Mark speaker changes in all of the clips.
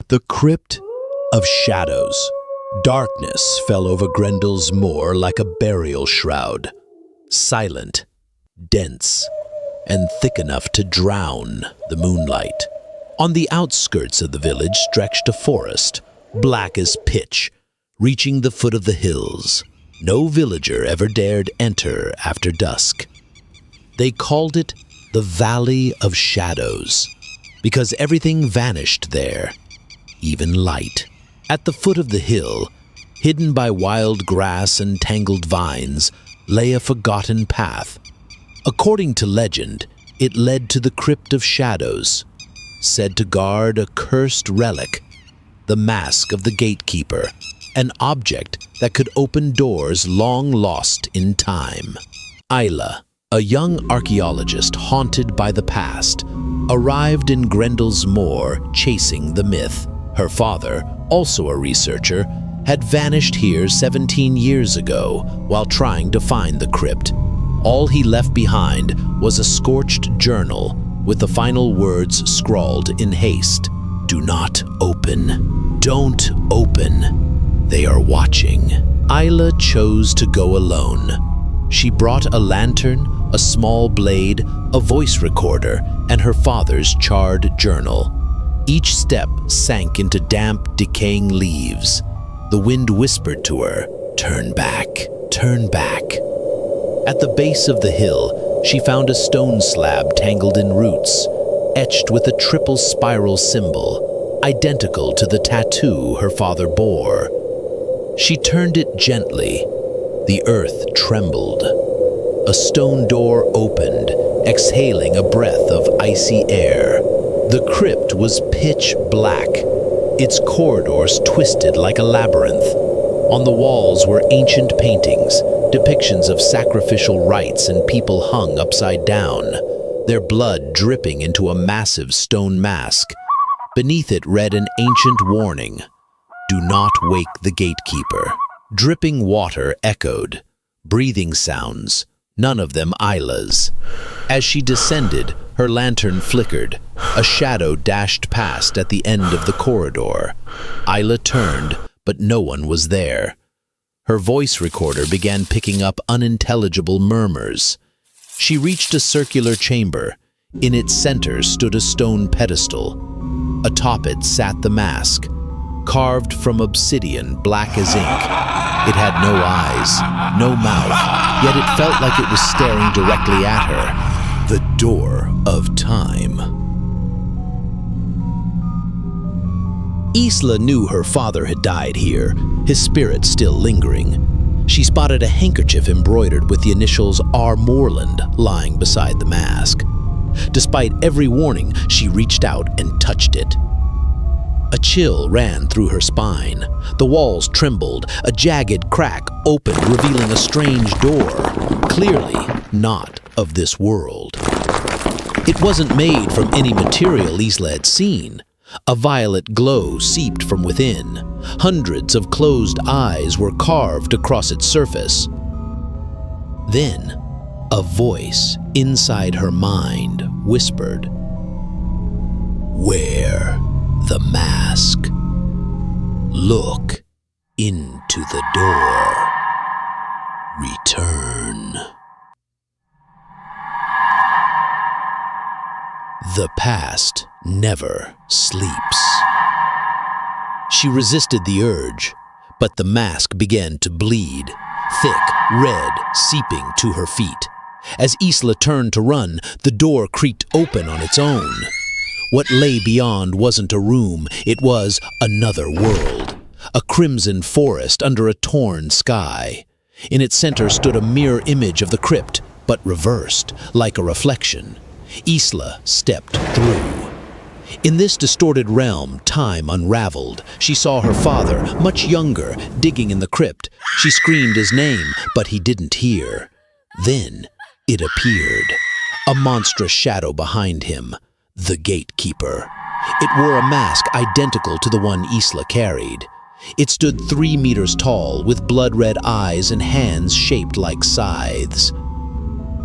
Speaker 1: The Crypt of Shadows. Darkness fell over Grendel's moor like a burial shroud, silent, dense, and thick enough to drown the moonlight. On the outskirts of the village stretched a forest, black as pitch, reaching the foot of the hills. No villager ever dared enter after dusk. They called it the Valley of Shadows, because everything vanished there, even light. At the foot of the hill, hidden by wild grass and tangled vines, lay a forgotten path. According to legend, it led to the Crypt of Shadows, said to guard a cursed relic, the mask of the gatekeeper, an object that could open doors long lost in time. Isla, a young archaeologist haunted by the past, arrived in Grendel's moor chasing the myth. Her father, also a researcher, had vanished here 17 years ago while trying to find the crypt. All he left behind was a scorched journal with the final words scrawled in haste. "Do not open. Don't open. They are watching." Isla chose to go alone. She brought a lantern, a small blade, a voice recorder, and her father's charred journal. Each step sank into damp, decaying leaves. The wind whispered to her, "Turn back, turn back." At the base of the hill, she found a stone slab tangled in roots, etched with a triple spiral symbol, identical to the tattoo her father bore. She turned it gently. The earth trembled. A stone door opened, exhaling a breath of icy air. The crypt was pitch black, its corridors twisted like a labyrinth. On the walls were ancient paintings, depictions of sacrificial rites and people hung upside down, their blood dripping into a massive stone mask. Beneath it read an ancient warning, "Do not wake the gatekeeper." Dripping water echoed, breathing sounds, none of them Isla's. As she descended, her lantern flickered. A shadow dashed past at the end of the corridor. Isla turned, but no one was there. Her voice recorder began picking up unintelligible murmurs. She reached a circular chamber. In its center stood a stone pedestal. Atop it sat the mask, carved from obsidian black as ink. It had no eyes, no mouth, yet it felt like it was staring directly at her. The door of time. Isla knew her father had died here, his spirit still lingering. She spotted a handkerchief embroidered with the initials R. Moreland lying beside the mask. Despite every warning, she reached out and touched it. A chill ran through her spine. The walls trembled, a jagged crack opened, revealing a strange door, clearly not of this world. It wasn't made from any material Isla had seen. A violet glow seeped from within. Hundreds of closed eyes were carved across its surface. Then, a voice inside her mind whispered, "Wear the mask. Look into the door. Return." The past never sleeps. She resisted the urge, but the mask began to bleed, thick, red, seeping to her feet. As Isla turned to run, the door creaked open on its own. What lay beyond wasn't a room, it was another world. A crimson forest under a torn sky. In its center stood a mirror image of the crypt, but reversed, like a reflection. Isla stepped through. In this distorted realm, time unraveled. She saw her father, much younger, digging in the crypt. She screamed his name, but he didn't hear. Then it appeared, a monstrous shadow behind him, the gatekeeper. It wore a mask identical to the one Isla carried. It stood 3 meters tall, with blood-red eyes and hands shaped like scythes.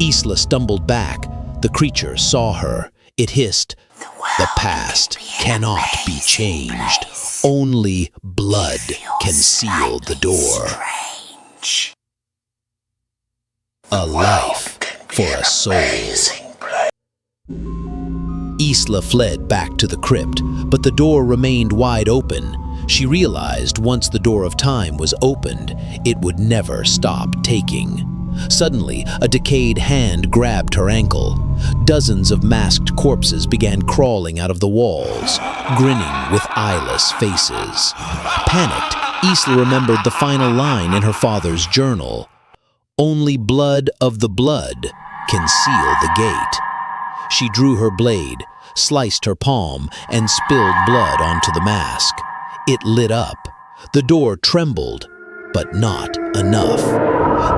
Speaker 1: Isla stumbled back. The creature saw her. It hissed, "The The past cannot be changed. Only blood can seal the door. A life for a soul. Isla fled back to the crypt, but the door remained wide open. She realized once the door of time was opened, it would never stop taking. Suddenly, a decayed hand grabbed her ankle. Dozens of masked corpses began crawling out of the walls, grinning with eyeless faces. Panicked, Isla remembered the final line in her father's journal. Only blood of the blood can seal the gate. She drew her blade, sliced her palm, and spilled blood onto the mask. It lit up. The door trembled, but not enough.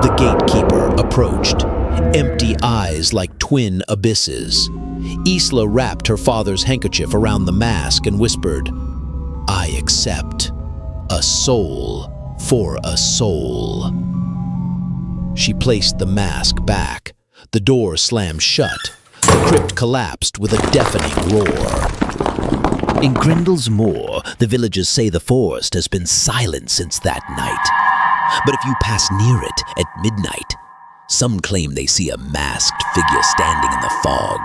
Speaker 1: The gatekeeper approached, empty eyes like twin abysses. Isla wrapped her father's handkerchief around the mask and whispered, "I accept. A soul for a soul." She placed the mask back. The door slammed shut. The crypt collapsed with a deafening roar. In Grendel's Moor, the villagers say the forest has been silent since that night. But if you pass near it at midnight, some claim they see a masked figure standing in the fog,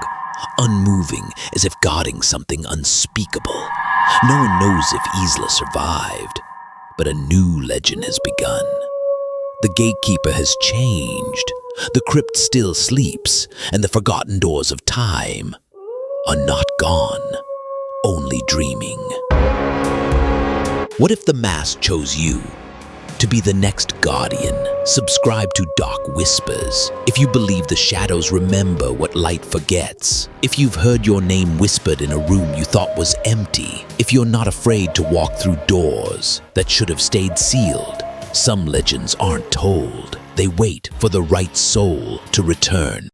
Speaker 1: unmoving as if guarding something unspeakable. No one knows if Isla survived, but a new legend has begun. The gatekeeper has changed. The crypt still sleeps, and the forgotten doors of time are not gone, only dreaming. What if the mask chose you to be the next guardian? Subscribe to Dark Whispers if you believe the shadows remember what light forgets. If you've heard your name whispered in a room you thought was empty. If you're not afraid to walk through doors that should have stayed sealed. Some legends aren't told. They wait for the right soul to return.